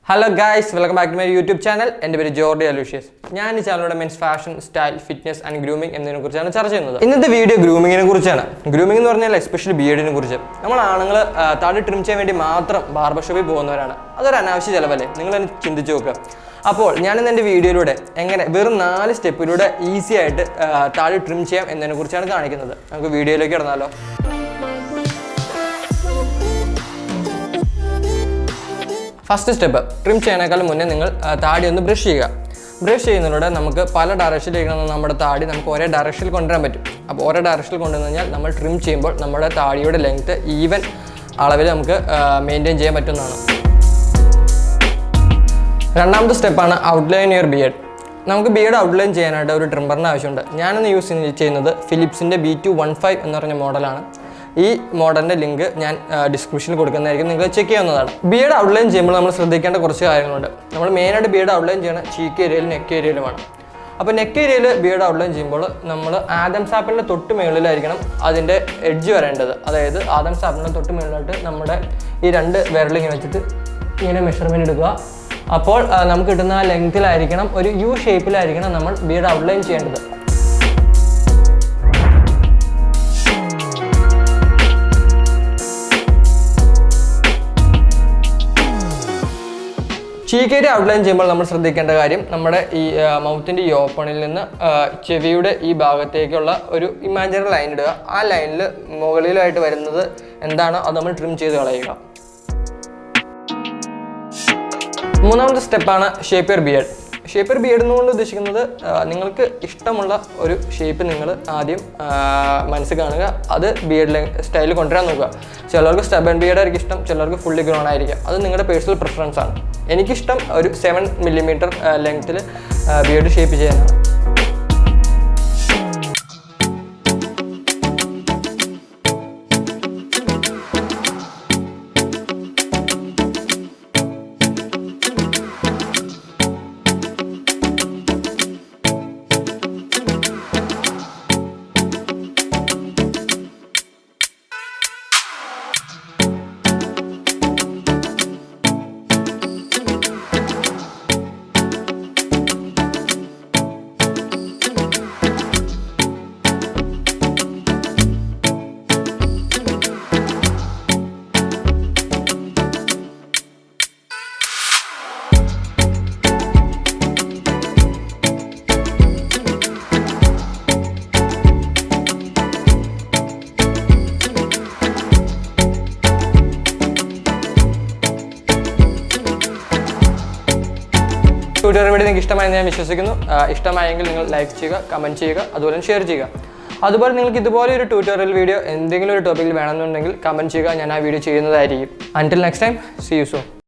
Hello guys, welcome back to my YouTube channel. എൻ്റെ പേര് Jordi Aloysius. ഞാൻ ഈ ചാനലിലൂടെ men's fashion, style, fitness and grooming എന്നതിനെക്കുറിച്ചാണ് ചർച്ച ചെയ്യുന്നത്. ഇന്നത്തെ വീഡിയോ ഗ്രൂമിങ്ങിനെ കുറിച്ചാണ്. ഗ്രൂമിംഗ് എന്ന് പറഞ്ഞാൽ എസ്പെഷ്യലി ബിയർഡിനെ കുറിച്ച്. നമ്മൾ ആണുങ്ങൾ താടി ട്രിം ചെയ്യാൻ വേണ്ടി മാത്രം ബാർബർ ഷോപ്പിൽ പോകുന്നവരാണ്. അതൊരു അനാവശ്യ ചിലവല്ലേ? നിങ്ങളൊന്ന് ചിന്തിച്ച് നോക്കുക. അപ്പോൾ ഞാനിന്ന് എൻ്റെ വീഡിയോയിലൂടെ എങ്ങനെ വെറും 4 സ്റ്റെപ്പിലൂടെ ഈസി ആയിട്ട് താടി ട്രിം ചെയ്യാം എന്നതിനെക്കുറിച്ചാണ് കാണിക്കുന്നത്. നമുക്ക് വീഡിയോയിലേക്ക് ഇടന്നാലോ. ഫസ്റ്റ് സ്റ്റെപ്പ്, ട്രിം ചെയ്യുന്നതിനേക്കാൾ മുന്നേ നിങ്ങൾ താടി ഒന്ന് ബ്രഷ് ചെയ്യുക. ബ്രഷ് ചെയ്യുന്നതിലൂടെ നമുക്ക് പല ഡയറക്ഷനിലേക്ക് നമ്മുടെ താടി നമുക്ക് ഒരേ ഡയറക്ഷനിൽ കൊണ്ടുവരാൻ പറ്റും. അപ്പോൾ ഒരേ ഡയറക്ഷനിൽ കൊണ്ടുവന്നു കഴിഞ്ഞാൽ നമ്മൾ ട്രിം ചെയ്യുമ്പോൾ നമ്മുടെ താടിയുടെ ലെങ്ത്ത് ഈവൻ അളവിൽ നമുക്ക് മെയിൻറ്റെയിൻ ചെയ്യാൻ പറ്റുന്നതാണ്. രണ്ടാമത്തെ സ്റ്റെപ്പാണ് ഔട്ട്ലൈൻ യുവർ ബിയർഡ്. നമുക്ക് ബിയർഡ് ഔട്ട്ലൈൻ ചെയ്യാനായിട്ട് ഒരു ട്രിമ്മറിന് ആവശ്യമുണ്ട്. ഞാനിന്ന് യൂസ് ചെയ്യുന്നത് ഫിലിപ്സിൻ്റെ B215 എന്ന് പറഞ്ഞ മോഡലാണ്. ഈ മോഡലിൻ്റെ ലിങ്ക് ഞാൻ ഡിസ്ക്രിപ്ഷനിൽ കൊടുക്കുന്നതായിരിക്കും, നിങ്ങൾ ചെക്ക് ചെയ്യാവുന്നതാണ്. ബിയർഡ് ഔട്ട്ലൈൻ ചെയ്യുമ്പോൾ നമ്മൾ ശ്രദ്ധിക്കേണ്ട കുറച്ച് കാര്യങ്ങളുണ്ട്. നമ്മൾ മെയിനായിട്ട് ബിയർഡ് ഔട്ട്ലൈൻ ചെയ്യണ ചീക്ക് ഏരിയയിൽ നെക്ക് ഏരിയയിലുമാണ്. അപ്പോൾ നെക്ക് ഏരിയയിൽ ബിയർഡ് ഔട്ട്ലൈൻ ചെയ്യുമ്പോൾ നമ്മൾ ആദംസ് ആപ്പിളിൻ്റെ തൊട്ട് മുകളിലായിരിക്കണം അതിൻ്റെ എഡ്ജ് വരേണ്ടത്. അതായത് ആദംസ് ആപ്പിളിൻ്റെ തൊട്ട് മുകളിലായിട്ട് നമ്മുടെ ഈ 2 വിരലിങ്ങനെ വെച്ചിട്ട് ഇങ്ങനെ മെഷർമെൻറ്റ് എടുക്കുക. അപ്പോൾ നമുക്ക് കിട്ടുന്ന ആ ലെങ്ത്തിലായിരിക്കണം, ഒരു യു ഷേപ്പിലായിരിക്കണം നമ്മൾ ബിയർഡ് ഔട്ട്ലൈൻ ചെയ്യേണ്ടത്. ചീക്ക് ഏരിയ ഔട്ട്ലൈൻ ചെയ്യുമ്പോൾ നമ്മൾ ശ്രദ്ധിക്കേണ്ട കാര്യം, നമ്മുടെ ഈ മൗത്തിൻ്റെ ഈ ഓപ്പണിൽ നിന്ന് ചെവിയുടെ ഈ ഭാഗത്തേക്കുള്ള ഒരു ഇമാജിനറി ലൈൻ ഇടുക. ആ ലൈനിൽ മുകളിലായിട്ട് വരുന്നത് എന്താണോ അത് നമ്മൾ ട്രിം ചെയ്ത് കളയുക. മൂന്നാമത്തെ സ്റ്റെപ്പാണ് shape your beard. Shape your beard എന്നുകൊണ്ട് ഉദ്ദേശിക്കുന്നത് നിങ്ങൾക്ക് ഇഷ്ടമുള്ള ഒരു ഷേപ്പ് നിങ്ങൾ ആദ്യം മനസ്സിൽ കാണുക, അത് ബിയർഡ് സ്റ്റൈലിൽ കൊണ്ടുവരാൻ നോക്കുക. ചിലർക്ക് സ്റ്റബൺ ബിയർഡ് ആയിരിക്കും ഇഷ്ടം, ചിലർക്ക് ഫുള്ളി ഗ്രോൺ ആയിരിക്കും. അത് നിങ്ങളുടെ പേഴ്സണൽ പ്രിഫറൻസ് ആണ്. എനിക്കിഷ്ടം ഒരു 7 മില്ലിമീറ്റർ ലെങ്ത്തിൽ ബിയർഡ് ഷേപ്പ് ചെയ്യാനാണ്. ട്യൂട്ടോറിയൽ വീഡിയോ നിങ്ങൾക്ക് ഇഷ്ടമായെന്ന് ഞാൻ വിശ്വസിക്കുന്നു. ഇഷ്ടമായെങ്കിൽ നിങ്ങൾ ലൈക്ക് ചെയ്യുക, കമൻറ്റ് ചെയ്യുക, അതുപോലെ ഷെയർ ചെയ്യുക. അതുപോലെ നിങ്ങൾക്ക് ഇതുപോലെ ഒരു ട്യൂട്ടോറിയൽ വീഡിയോ എന്തെങ്കിലും ഒരു ടോപ്പിക്കിൽ വേണമെന്നുണ്ടെങ്കിൽ കമൻറ്റ് ചെയ്യുക, ഞാൻ ആ വീഡിയോ ചെയ്യുന്നതായിരിക്കും. Until next time, see you soon.